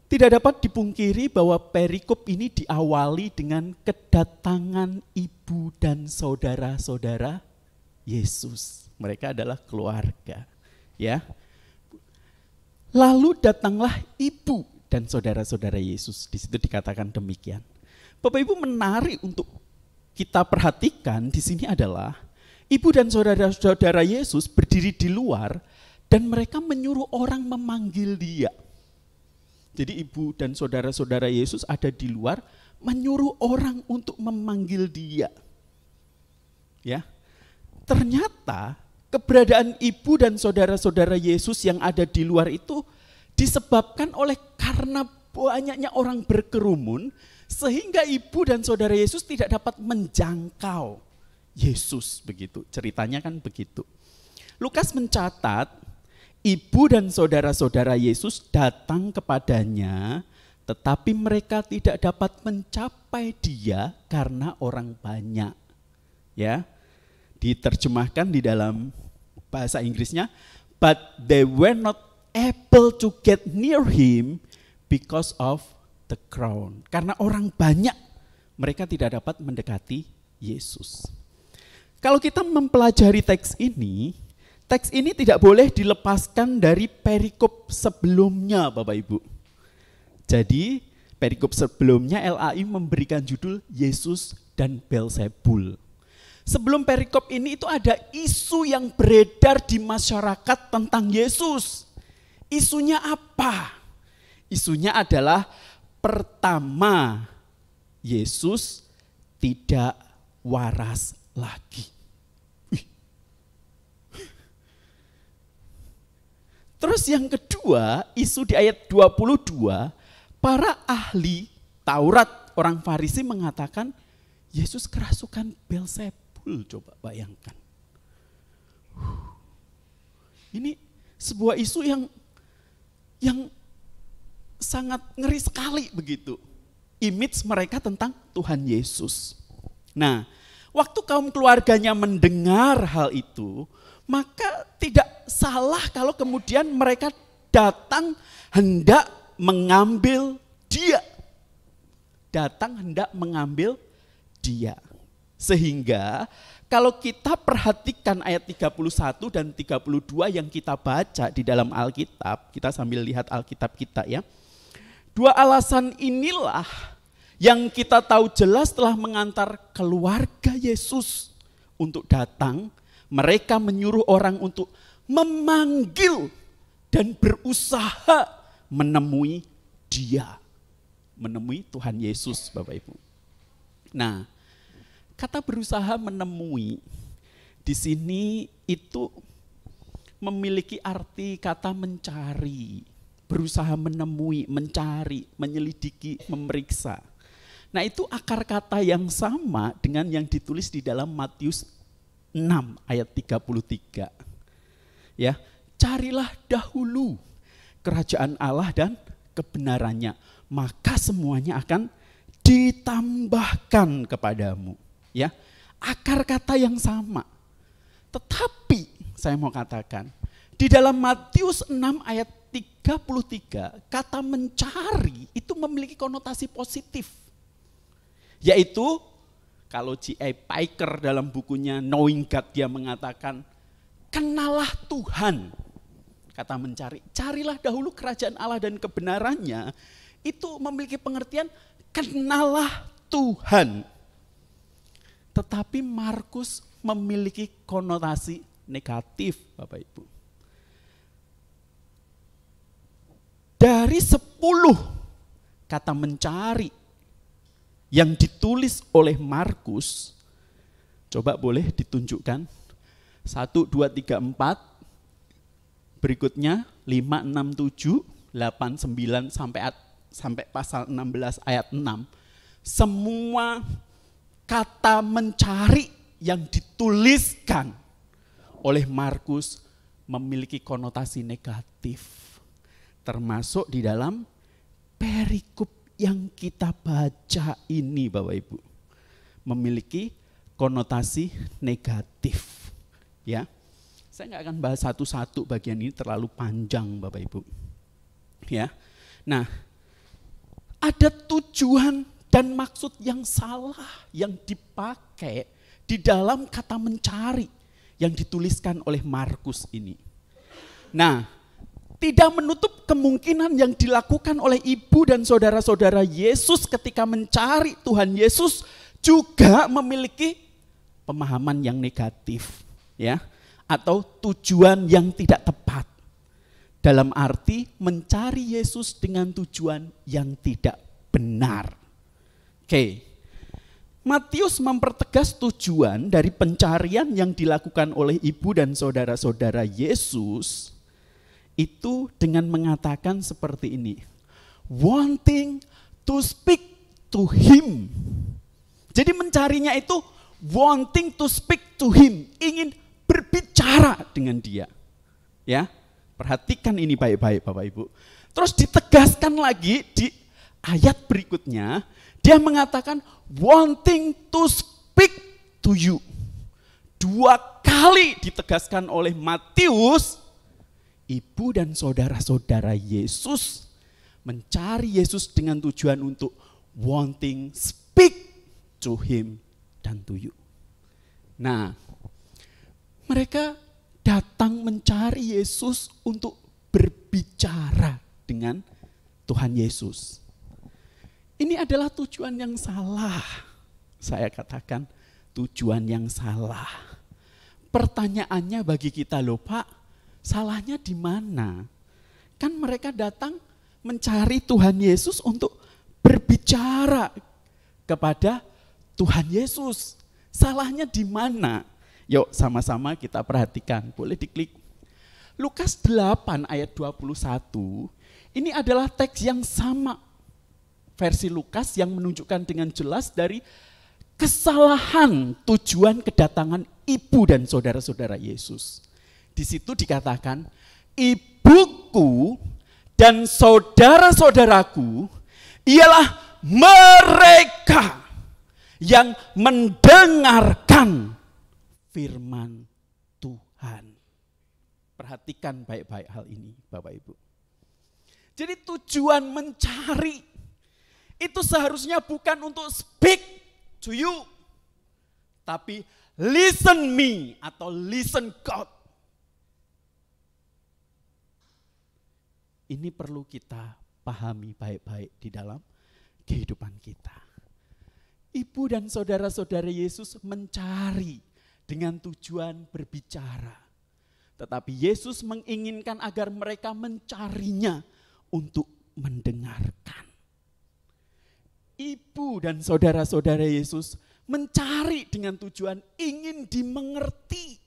Tidak dapat dipungkiri bahwa perikop ini diawali dengan kedatangan ibu dan saudara-saudara Yesus. Mereka adalah keluarga, ya. Lalu datanglah ibu dan saudara-saudara Yesus. Di situ dikatakan demikian. Bapak Ibu, menarik untuk kita perhatikan di sini adalah ibu dan saudara-saudara Yesus berdiri di luar dan mereka menyuruh orang memanggil dia. Jadi ibu dan saudara-saudara Yesus ada di luar menyuruh orang untuk memanggil dia. Ya. Ternyata keberadaan ibu dan saudara-saudara Yesus yang ada di luar itu disebabkan oleh karena banyaknya orang berkerumun sehingga ibu dan saudara Yesus tidak dapat menjangkau Yesus, begitu. Ceritanya kan begitu. Lukas mencatat ibu dan saudara-saudara Yesus datang kepadanya, tetapi mereka tidak dapat mencapai dia karena orang banyak. Ya, diterjemahkan di dalam bahasa Inggrisnya, but they were not able to get near him because of the crowd. Karena orang banyak, mereka tidak dapat mendekati Yesus. Kalau kita mempelajari teks ini tidak boleh dilepaskan dari perikop sebelumnya, Bapak Ibu. Jadi, perikop sebelumnya LAI memberikan judul Yesus dan Beelzebul. Sebelum perikop ini itu ada isu yang beredar di masyarakat tentang Yesus. Isunya apa? Isunya adalah pertama, Yesus tidak waras lagi. Terus yang kedua, isu di ayat 22, para ahli Taurat, orang Farisi mengatakan Yesus kerasukan Beelzebul, coba bayangkan. Ini sebuah isu yang sangat ngeri sekali begitu. Image mereka tentang Tuhan Yesus. Nah, waktu kaum keluarganya mendengar hal itu, maka tidak salah kalau kemudian mereka datang hendak mengambil dia. Datang hendak mengambil dia. Sehingga kalau kita perhatikan ayat 31 dan 32 yang kita baca di dalam Alkitab, kita sambil lihat Alkitab kita ya. Dua alasan inilah yang kita tahu jelas telah mengantar keluarga Yesus untuk datang. Mereka menyuruh orang untuk memanggil dan berusaha menemui dia. Menemui Tuhan Yesus, Bapak Ibu. Nah, kata berusaha menemui di sini itu memiliki arti kata mencari. Berusaha menemui, mencari, menyelidiki, memeriksa. Nah, itu akar kata yang sama dengan yang ditulis di dalam Matius 6 ayat 33. Ya, carilah dahulu kerajaan Allah dan kebenarannya, maka semuanya akan ditambahkan kepadamu. Ya, akar kata yang sama. Tetapi saya mau katakan, di dalam Matius 6 ayat 33, kata mencari itu memiliki konotasi positif. Yaitu kalau J.I. Packer dalam bukunya Knowing God, dia mengatakan, kenalah Tuhan. Kata mencari, carilah dahulu kerajaan Allah dan kebenarannya, itu memiliki pengertian kenalah Tuhan. Tetapi Markus memiliki konotasi negatif, Bapak Ibu. Dari 10 kata mencari yang ditulis oleh Markus, coba boleh ditunjukkan 1, 2, 3, 4, berikutnya 5, 6, 7, 8, 9 sampai pasal 16 ayat 6. Semua kata mencari yang dituliskan oleh Markus memiliki konotasi negatif, termasuk di dalam perikop yang kita baca ini, Bapak Ibu, memiliki konotasi negatif. Ya, saya nggak akan bahas satu-satu, bagian ini terlalu panjang, Bapak Ibu. Ya, nah ada tujuan dan maksud yang salah yang dipakai di dalam kata mencari yang dituliskan oleh Markus ini. Nah, tidak menutup kemungkinan yang dilakukan oleh ibu dan saudara-saudara Yesus ketika mencari Tuhan Yesus juga memiliki pemahaman yang negatif, ya, atau tujuan yang tidak tepat. Dalam arti mencari Yesus dengan tujuan yang tidak benar. Oke. Matius mempertegas tujuan dari pencarian yang dilakukan oleh ibu dan saudara-saudara Yesus itu dengan mengatakan seperti ini. Wanting to speak to him. Jadi mencarinya itu wanting to speak to him, ingin berbicara dengan dia. Ya. Perhatikan ini baik-baik Bapak Ibu. Terus ditegaskan lagi di ayat berikutnya, dia mengatakan wanting to speak to you. 2 kali ditegaskan oleh Matius, ibu dan saudara-saudara Yesus mencari Yesus dengan tujuan untuk wanting speak to him dan to you. Nah, mereka datang mencari Yesus untuk berbicara dengan Tuhan Yesus. Ini adalah tujuan yang salah. Saya katakan tujuan yang salah. Pertanyaannya bagi kita, loh Pak, salahnya di mana? Kan mereka datang mencari Tuhan Yesus untuk berbicara kepada Tuhan Yesus. Salahnya di mana? Yuk sama-sama kita perhatikan, boleh diklik. Lukas 8 ayat 21, ini adalah teks yang sama. Versi Lukas yang menunjukkan dengan jelas dari kesalahan tujuan kedatangan ibu dan saudara-saudara Yesus. Di situ dikatakan, ibuku dan saudara-saudaraku ialah mereka yang mendengarkan firman Tuhan. Perhatikan baik-baik hal ini Bapak Ibu. Jadi tujuan mencari itu seharusnya bukan untuk speak to you, tapi listen me atau listen God. Ini perlu kita pahami baik-baik di dalam kehidupan kita. Ibu dan saudara-saudara Yesus mencari dengan tujuan berbicara. Tetapi Yesus menginginkan agar mereka mencarinya untuk mendengarkan. Ibu dan saudara-saudara Yesus mencari dengan tujuan ingin dimengerti.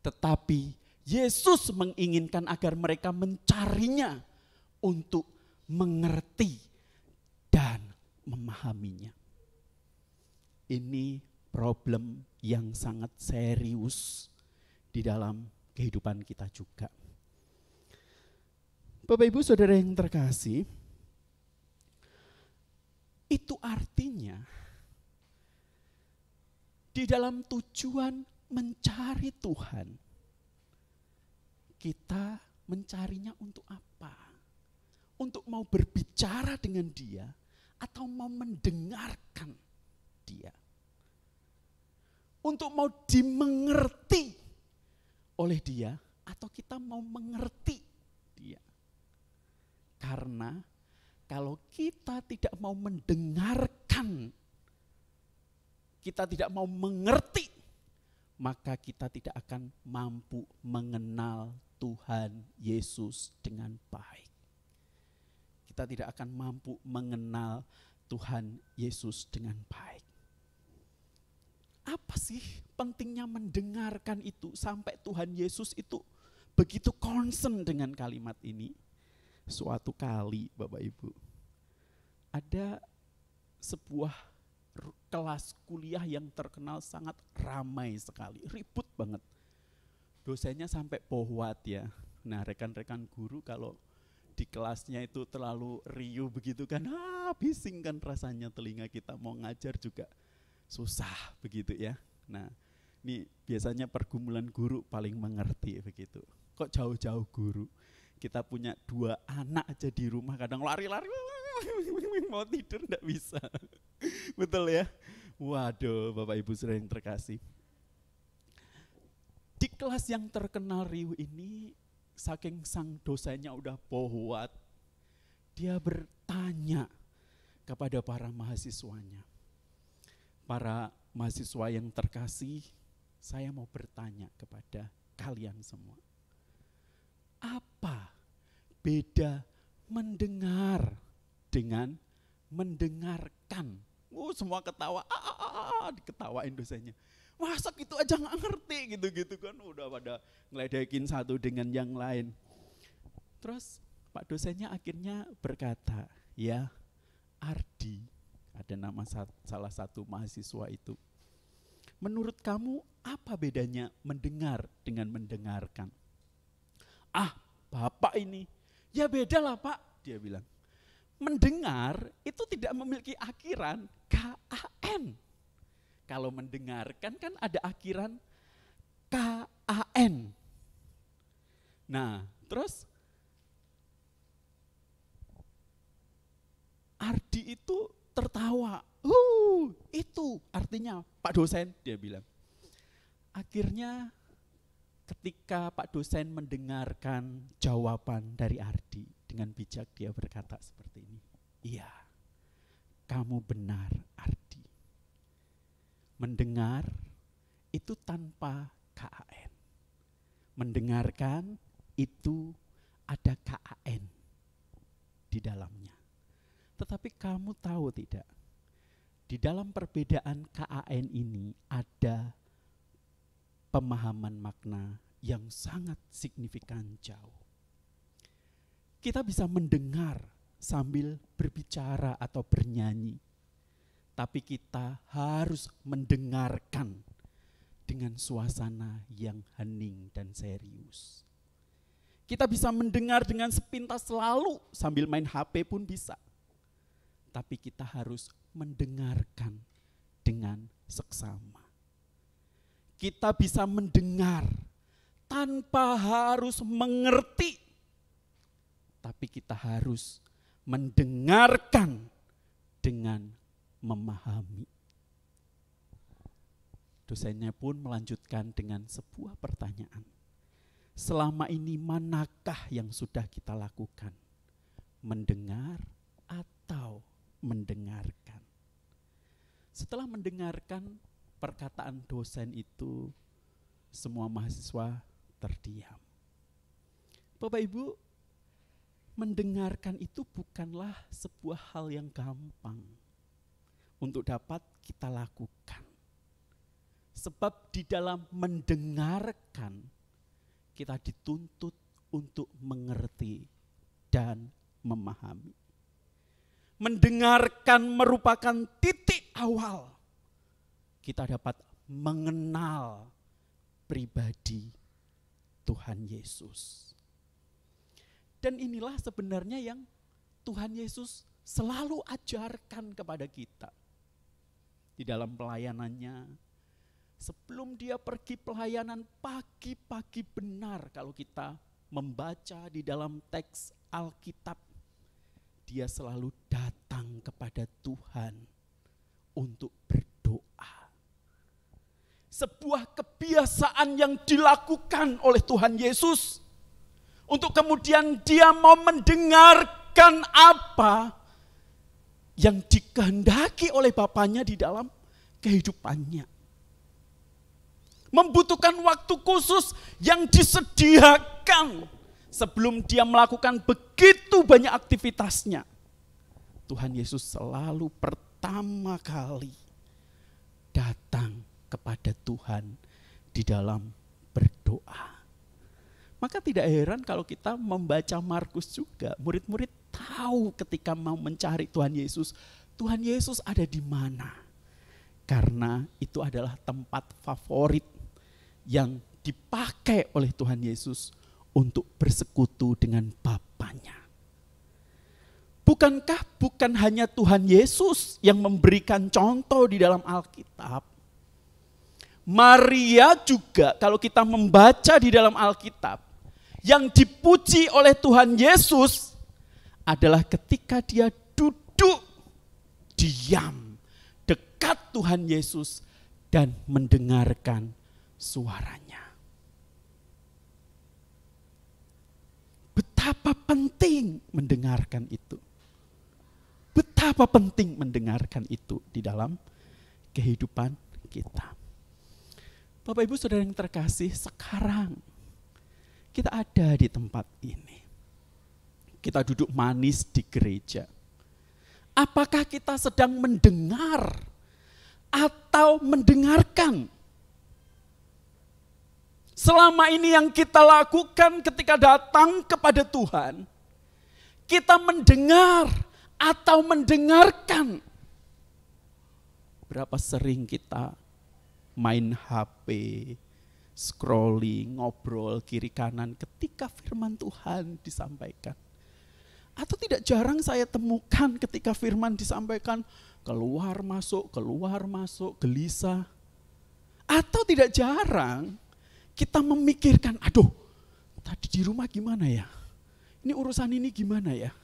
Tetapi Yesus menginginkan agar mereka mencarinya untuk mengerti dan memahaminya. Ini problem yang sangat serius di dalam kehidupan kita juga. Bapak Ibu Saudara yang terkasih, itu artinya di dalam tujuan mencari Tuhan, kita mencarinya untuk apa? Untuk mau berbicara dengan Dia atau mau mendengarkan Dia? Untuk mau dimengerti oleh Dia atau kita mau mengerti Dia? Karena kalau kita tidak mau mendengarkan, kita tidak mau mengerti, maka kita tidak akan mampu mengenal Tuhan Yesus dengan baik. Kita tidak akan mampu mengenal Tuhan Yesus dengan baik. Apa sih pentingnya mendengarkan itu sampai Tuhan Yesus itu begitu concern dengan kalimat ini? Suatu kali Bapak Ibu, ada sebuah kelas kuliah yang terkenal sangat ramai sekali, ribut banget. Dosennya sampai pohwat ya. Nah rekan-rekan guru kalau di kelasnya itu terlalu riuh begitu kan, bising kan rasanya telinga kita mau ngajar juga susah begitu ya. Nah ini biasanya pergumulan guru paling mengerti begitu. Kok jauh-jauh guru, kita punya 2 anak aja di rumah kadang lari-lari mau tidur enggak bisa. Betul ya? Waduh, Bapak Ibu saudara yang terkasih. Di kelas yang terkenal riuh ini, saking sang dosennya udah bohwat, dia bertanya kepada para mahasiswanya. Para mahasiswa yang terkasih, saya mau bertanya kepada kalian semua. Apa beda mendengar dengan mendengarkan? Semua ketawa, diketawain dosennya. Masa gitu aja nggak ngerti gitu-gitu kan, udah pada ngeledekin satu dengan yang lain. Terus Pak dosennya akhirnya berkata, ya Ardi, ada nama salah satu mahasiswa itu. Menurut kamu apa bedanya mendengar dengan mendengarkan? Bapak ini, ya beda lah Pak, dia bilang. Mendengar itu tidak memiliki akhiran KAN. Kalau mendengarkan kan ada akhiran KAN. Nah, terus Ardi itu tertawa. Itu artinya Pak dosen, dia bilang. Akhirnya ketika Pak dosen mendengarkan jawaban dari Ardi, dengan bijak dia berkata seperti ini. Iya, kamu benar Ardi. Mendengar itu tanpa KAN. Mendengarkan itu ada KAN di dalamnya. Tetapi kamu tahu tidak? Di dalam perbedaan KAN ini ada pemahaman makna yang sangat signifikan jauh. Kita bisa mendengar sambil berbicara atau bernyanyi, tapi kita harus mendengarkan dengan suasana yang hening dan serius. Kita bisa mendengar dengan sepintas lalu sambil main HP pun bisa, tapi kita harus mendengarkan dengan seksama. Kita bisa mendengar tanpa harus mengerti, tapi kita harus mendengarkan dengan memahami. Dosennya pun melanjutkan dengan sebuah pertanyaan. Selama ini manakah yang sudah kita lakukan? Mendengar atau mendengarkan? Setelah mendengarkan perkataan dosen itu, semua mahasiswa terdiam. Bapak Ibu, mendengarkan itu bukanlah sebuah hal yang gampang untuk dapat kita lakukan. Sebab di dalam mendengarkan, kita dituntut untuk mengerti dan memahami. Mendengarkan merupakan titik awal kita dapat mengenal pribadi Tuhan Yesus. Dan inilah sebenarnya yang Tuhan Yesus selalu ajarkan kepada kita. Di dalam pelayanannya, sebelum dia pergi pelayanan pagi-pagi benar, kalau kita membaca di dalam teks Alkitab, dia selalu datang kepada Tuhan untuk berdoa. Sebuah kebiasaan yang dilakukan oleh Tuhan Yesus, untuk kemudian dia mau mendengarkan apa yang dikehendaki oleh Bapaknya di dalam kehidupannya. Membutuhkan waktu khusus yang disediakan sebelum dia melakukan begitu banyak aktivitasnya. Tuhan Yesus selalu pertama kali datang kepada Tuhan di dalam berdoa. Maka tidak heran kalau kita membaca Markus juga, murid-murid tahu ketika mau mencari Tuhan Yesus ada di mana. Karena itu adalah tempat favorit yang dipakai oleh Tuhan Yesus untuk bersekutu dengan Bapaknya. Bukankah bukan hanya Tuhan Yesus yang memberikan contoh di dalam Alkitab? Maria juga kalau kita membaca di dalam Alkitab, yang dipuji oleh Tuhan Yesus adalah ketika dia duduk duduk diam dekat Tuhan Yesus dan mendengarkan suaranya. Betapa penting mendengarkan itu. Betapa penting mendengarkan itu di dalam kehidupan kita. Bapak Ibu Saudara yang terkasih, sekarang kita ada di tempat ini. Kita duduk manis di gereja. Apakah kita sedang mendengar atau mendengarkan? Selama ini yang kita lakukan ketika datang kepada Tuhan, kita mendengar atau mendengarkan. Berapa sering kita main HP, scrolling, ngobrol kiri kanan ketika firman Tuhan disampaikan. Atau tidak jarang saya temukan ketika firman disampaikan, keluar masuk, gelisah. Atau tidak jarang kita memikirkan, aduh tadi di rumah gimana ya? Ini urusan ini gimana ya?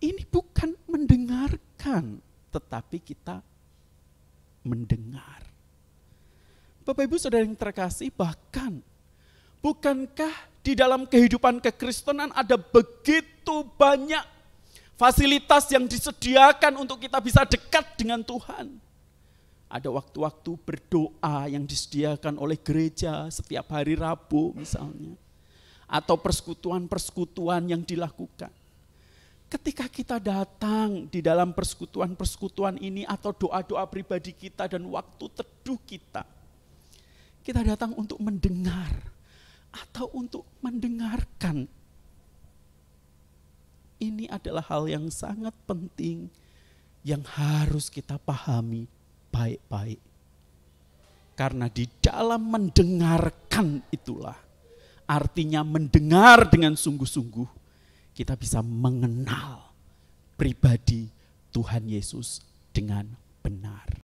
Ini bukan mendengarkan, tetapi kita mendengar. Bapak Ibu Saudara yang terkasih, bahkan bukankah di dalam kehidupan kekristenan ada begitu banyak fasilitas yang disediakan untuk kita bisa dekat dengan Tuhan? Ada waktu-waktu berdoa yang disediakan oleh gereja setiap hari Rabu misalnya. Atau persekutuan-persekutuan yang dilakukan. Ketika kita datang di dalam persekutuan-persekutuan ini atau doa-doa pribadi kita dan waktu teduh kita datang untuk mendengar atau untuk mendengarkan. Ini adalah hal yang sangat penting yang harus kita pahami baik-baik. Karena di dalam mendengarkan itulah, artinya mendengar dengan sungguh-sungguh, kita bisa mengenal pribadi Tuhan Yesus dengan benar.